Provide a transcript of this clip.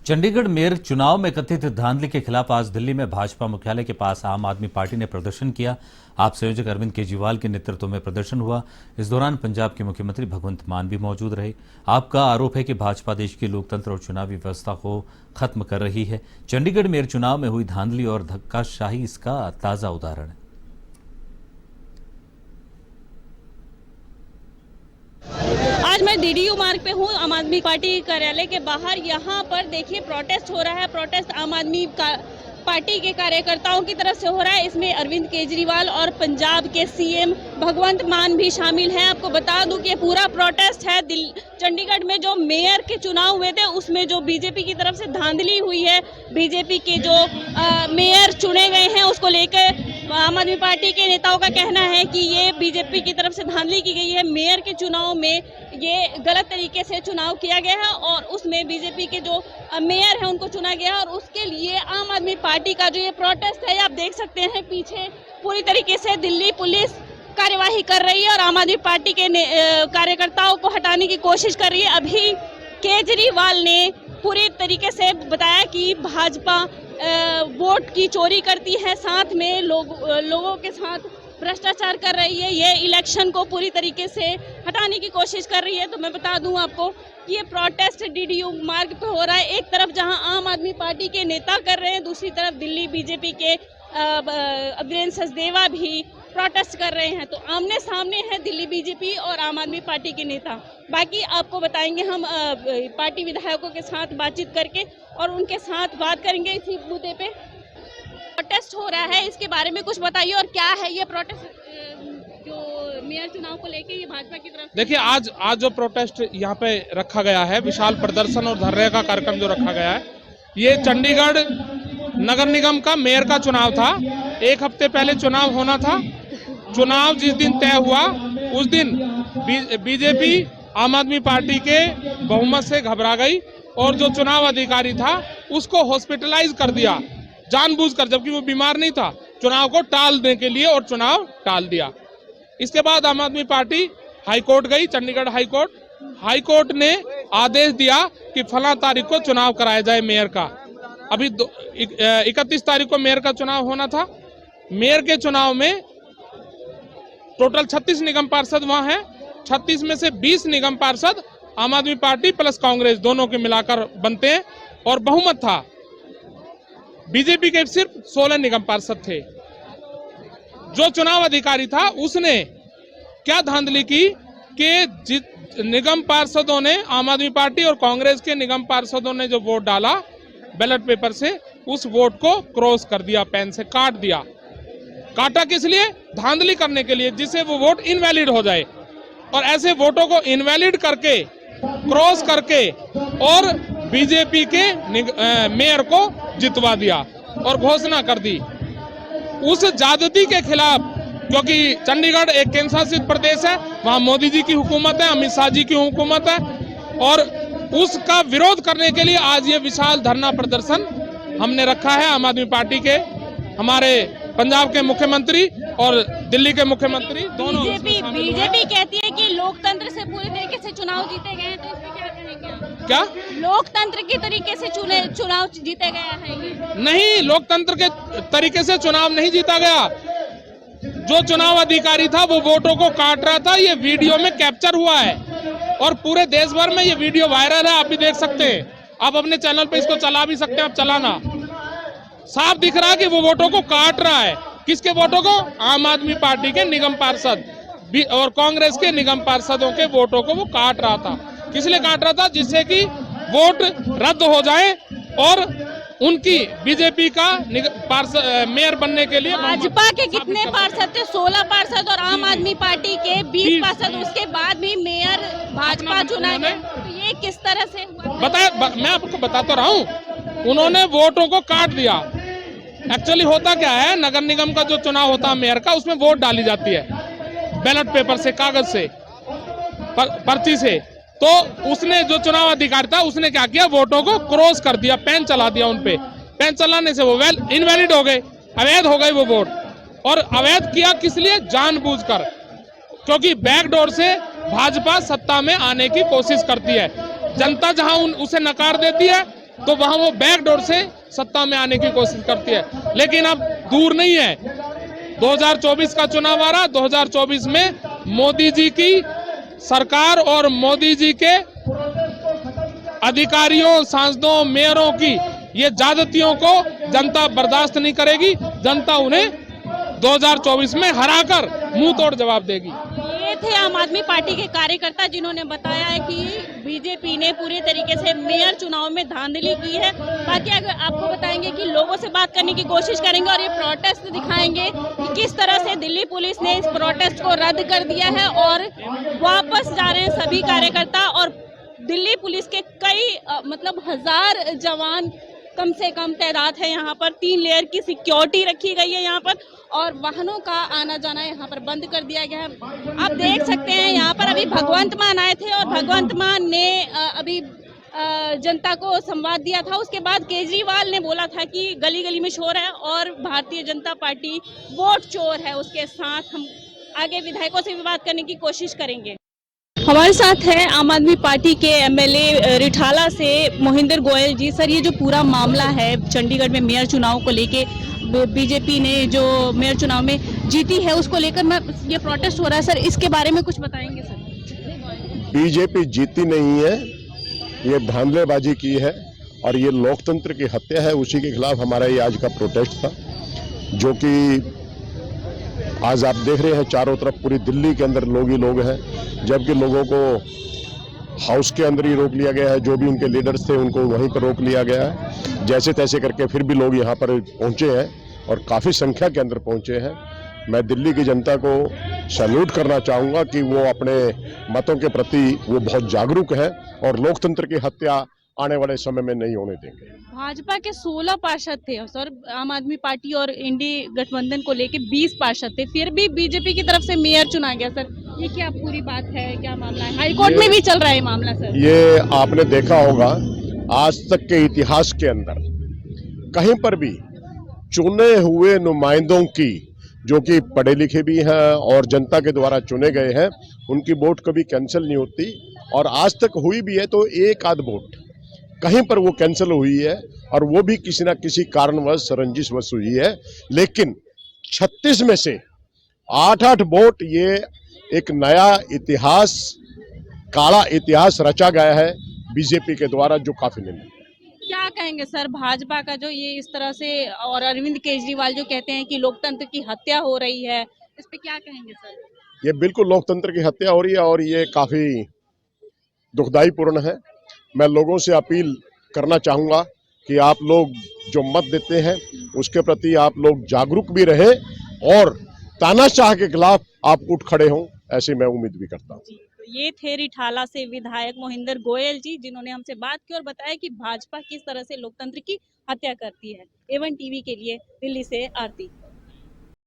Chandigarh mayor चुनाव में कथित धांधली के खिलाफ आज दिल्ली में भाजपा मुख्यालय के पास आम आदमी पार्टी ने प्रदर्शन किया। आप संयोजक अरविंद केजरीवाल के नेतृत्व में प्रदर्शन हुआ। इस दौरान पंजाब के मुख्यमंत्री भगवंत मान भी मौजूद रहे। आपका आरोप है कि भाजपा देश की लोकतंत्र और चुनावी व्यवस्था को खत्म कर रही है। चंडीगढ़ मेयर चुनाव में हुई धांधली और धक्काशाही इसका ताजा उदाहरण है। आज मैं डीडीयू मार्ग पे हूँ, आम आदमी पार्टी कार्यालय के बाहर। यहाँ पर देखिए प्रोटेस्ट हो रहा है। प्रोटेस्ट आम आदमी पार्टी के कार्यकर्ताओं की तरफ से हो रहा है। इसमें अरविंद केजरीवाल और पंजाब के सीएम भगवंत मान भी शामिल हैं। आपको बता दूं कि ये पूरा प्रोटेस्ट है। चंडीगढ़ में जो मेयर के चुनाव हुए थे उसमें जो बीजेपी की तरफ से धांधली हुई है, बीजेपी के जो मेयर चुने गए हैं उसको लेकर आम आदमी पार्टी के नेताओं का कहना है कि ये बीजेपी की तरफ से धांधली की गई है। मेयर के चुनाव में ये गलत तरीके से चुनाव किया गया है और उसमें बीजेपी के जो मेयर हैं उनको चुना गया और उसके लिए आम आदमी पार्टी का जो ये प्रोटेस्ट है, आप देख सकते हैं पीछे पूरी तरीके से दिल्ली पुलिस कार्यवाही कर रही है और आम आदमी पार्टी के कार्यकर्ताओं को हटाने की कोशिश कर रही है। अभी केजरीवाल ने पूरी तरीके से बताया कि भाजपा वोट की चोरी करती है, साथ में लोगों के साथ भ्रष्टाचार कर रही है, ये इलेक्शन को पूरी तरीके से हटाने की कोशिश कर रही है। तो मैं बता दूं आपको कि ये प्रोटेस्ट डीडीयू मार्ग पे हो रहा है। एक तरफ जहां आम आदमी पार्टी के नेता कर रहे हैं, दूसरी तरफ दिल्ली बीजेपी के वीरेंद्र सचदेवा भी प्रोटेस्ट कर रहे हैं। तो आमने सामने है दिल्ली बीजेपी और आम आदमी पार्टी के नेता। बाकी आपको बताएंगे हम पार्टी विधायकों के साथ बातचीत करके और उनके साथ बात करेंगे इसी मुद्दे पे। प्रोटेस्ट हो रहा है, इसके बारे में कुछ बताइए और क्या है ये प्रोटेस्ट जो मेयर चुनाव को लेके ये भाजपा की तरफ? देखिए, आज जो प्रोटेस्ट यहाँ पे रखा गया है, विशाल प्रदर्शन और धरने का कार्यक्रम जो रखा गया है, ये चंडीगढ़ नगर निगम का मेयर का चुनाव था। एक हफ्ते पहले चुनाव होना था। चुनाव जिस दिन तय हुआ उस दिन बीजेपी आम आदमी पार्टी के बहुमत से घबरा गई और जो चुनाव अधिकारी था उसको हॉस्पिटलाइज कर दिया जानबूझकर, जबकि वो बीमार नहीं था, चुनाव को टालने के लिए, और चुनाव टाल दिया। इसके बाद आम आदमी पार्टी हाईकोर्ट गई, चंडीगढ़ हाईकोर्ट ने आदेश दिया कि फला तारीख को चुनाव कराया जाए मेयर का। अभी 31 तारीख को मेयर का चुनाव होना था। मेयर के चुनाव में टोटल 36 निगम पार्षद वहां हैं। 36 में से 20 निगम पार्षद आम आदमी पार्टी प्लस कांग्रेस दोनों के मिलाकर बनते हैं और बहुमत था। बीजेपी के सिर्फ 16 निगम पार्षद थे। जो चुनाव अधिकारी था उसने क्या धांधली की कि निगम पार्षदों ने, आम आदमी पार्टी और कांग्रेस के निगम पार्षदों ने जो वोट डाला बैलेट पेपर से, उस वोट को क्रॉस कर दिया, पेन से काट दिया। काटा किस लिए? धांधली करने के लिए, जिससे वो वोट इनवैलिड हो जाए। और ऐसे वोटों को इनवैलिड करके, क्रॉस करके और बीजेपी के मेयर को जितवा दिया और घोषणा कर दी। उस ज्यादती के खिलाफ, क्योंकि चंडीगढ़ एक केंद्र शासित प्रदेश है, वहां मोदी जी की हुकूमत है, अमित शाह जी की हुकूमत है, और उसका विरोध करने के लिए आज ये विशाल धरना प्रदर्शन हमने रखा है। आम आदमी पार्टी के, हमारे पंजाब के मुख्यमंत्री और दिल्ली के मुख्यमंत्री दोनों। बीजेपी कहती है कि लोकतंत्र से पूरी तरीके से चुनाव जीते गए हैं, तो इसमें क्या कहेंगे? क्या लोकतंत्र के तरीके से चुनाव जीते गया है ये? नहीं, लोकतंत्र के तरीके से चुनाव नहीं जीता गया। जो चुनाव अधिकारी था वो वोटों को काट रहा था। ये वीडियो में कैप्चर हुआ है और पूरे देश भर में ये वीडियो वायरल है, आप भी देख सकते हैं। आप अपने चैनल पे इसको चला भी सकते हैं, आप चलाना। साफ दिख रहा है कि वो वोटों को काट रहा है। किसके वोटों को? आम आदमी पार्टी के निगम पार्षद और कांग्रेस के निगम पार्षदों के वोटों को वो काट रहा था। किस लिए काट रहा था? जिससे कि वोट रद्द हो जाए और उनकी बीजेपी का मेयर बनने के लिए। भाजपा के कितने पार्षद थे? 16 पार्षद और आम आदमी पार्टी के 20 पार्षद। उसके बाद भी मेयर भाजपा चुना गया, तो ये किस तरह से बताया? मैं आपको बता तो रहा हूँ, उन्होंने वोटों को काट दिया। एक्चुअली होता क्या है, नगर निगम का जो चुनाव होता है मेयर का, उसमें वोट डाली जाती है बैलेट पेपर से, कागज से, पर्ची से। तो उसने, जो चुनाव अधिकारी था, उसने क्या किया? वोटों को क्रॉस कर दिया, पेन चला दिया उनपे। पेन चलाने से वो इनवैलिड हो गए, अवैध हो गए वो वोट। और अवैध किया किस लिए? जानबूझकर, क्योंकि बैकडोर से भाजपा सत्ता में आने की कोशिश करती है। जनता जहां उसे नकार देती है, तो वहां वो बैकडोर से सत्ता में आने की कोशिश करती है। लेकिन अब दूर नहीं है, 2024 का चुनाव आ रहा, 2024 में मोदी जी की सरकार और मोदी जी के अधिकारियों, सांसदों, मेयरों की ये ज्यादतियों को जनता बर्दाश्त नहीं करेगी। जनता उन्हें 2024 में हराकर मुंह तोड़ जवाब देगी। ये थे आम आदमी पार्टी के कार्यकर्ता जिन्होंने बताया है कि बीजेपी ने पूरी तरीके से मेयर चुनाव में धांधली की है। बाकी अगर आपको बताएंगे कि लोगों से बात करने की कोशिश करेंगे और ये प्रोटेस्ट दिखाएंगे कि किस तरह से दिल्ली पुलिस ने इस प्रोटेस्ट को रद्द कर दिया है और वापस जा रहे हैं सभी कार्यकर्ता। और दिल्ली पुलिस के कई मतलब 1000 जवान कम से कम तादाद है यहाँ पर, 3 लेयर की सिक्योरिटी रखी गई है यहाँ पर और वाहनों का आना जाना यहाँ पर बंद कर दिया गया है। आप देख सकते हैं यहाँ पर अभी भगवंत मान आए थे और भगवंत मान ने अभी जनता को संवाद दिया था। उसके बाद केजरीवाल ने बोला था कि गली गली में शोर है और भारतीय जनता पार्टी वोट चोर है। उसके साथ हम आगे विधायकों से भी बात करने की कोशिश करेंगे। हमारे साथ है आम आदमी पार्टी के एमएलए रिठाला से मोहिंदर गोयल जी। सर, ये जो पूरा मामला है चंडीगढ़ में मेयर चुनाव को लेके, बीजेपी ने जो मेयर चुनाव में जीती है उसको लेकर ये प्रोटेस्ट हो रहा है, सर इसके बारे में कुछ बताएंगे सर? बीजेपी जीती नहीं है, ये धांधलेबाजी की है और ये लोकतंत्र की हत्या है। उसी के खिलाफ हमारा ये आज का प्रोटेस्ट था, जो कि आज आप देख रहे हैं चारों तरफ पूरी दिल्ली के अंदर लोग ही लोग हैं, जबकि लोगों को हाउस के अंदर ही रोक लिया गया है। जो भी उनके लीडर्स थे उनको वहीं पर रोक लिया गया है। जैसे तैसे करके फिर भी लोग यहाँ पर पहुंचे हैं और काफ़ी संख्या के अंदर पहुंचे हैं। मैं दिल्ली की जनता को सैल्यूट करना चाहूँगा कि वो अपने मतों के प्रति वो बहुत जागरूक है और लोकतंत्र की हत्या आने वाले समय में नहीं होने देंगे। भाजपा के 16 पार्षद थे सर, आम आदमी पार्टी और इंडी गठबंधन को लेके 20 पार्षद थे, फिर भी बीजेपी की तरफ से मेयर चुना गया। सर ये क्या पूरी बात है, क्या मामला है? हाईकोर्ट में भी चल रहा है मामला सर। ये आपने देखा होगा आज तक के इतिहास के अंदर कहीं पर भी चुने हुए नुमाइंदों की, जो कि पढ़े लिखे भी हैं और जनता के द्वारा चुने गए हैं, उनकी वोट कभी कैंसिल नहीं होती। और आज तक हुई भी है तो एक आध वोट कहीं पर वो कैंसिल हुई है और वो भी किसी ना किसी कारणवश रंजिशवश हुई है। लेकिन 36 में से 8-8 वोट, ये एक नया इतिहास, काला इतिहास रचा गया है बीजेपी के द्वारा, जो काफी नहीं। क्या कहेंगे सर भाजपा का जो ये इस तरह से, और अरविंद केजरीवाल जो कहते हैं कि लोकतंत्र की हत्या हो रही है, इस पे क्या कहेंगे सर? ये बिल्कुल लोकतंत्र की हत्या हो रही है और ये काफी दुखदाई पूर्ण है। मैं लोगों से अपील करना चाहूंगा कि आप लोग जो मत देते हैं उसके प्रति आप लोग जागरूक भी रहे और तानाशाह के खिलाफ आप उठ खड़े हों, ऐसे मैं उम्मीद भी करता हूँ। ये थे रिठाला से विधायक मोहिंदर गोयल जी, जिन्होंने हमसे बात की और बताया कि भाजपा किस तरह से लोकतंत्र की हत्या करती है। A1 टीवी के लिए दिल्ली से आरती।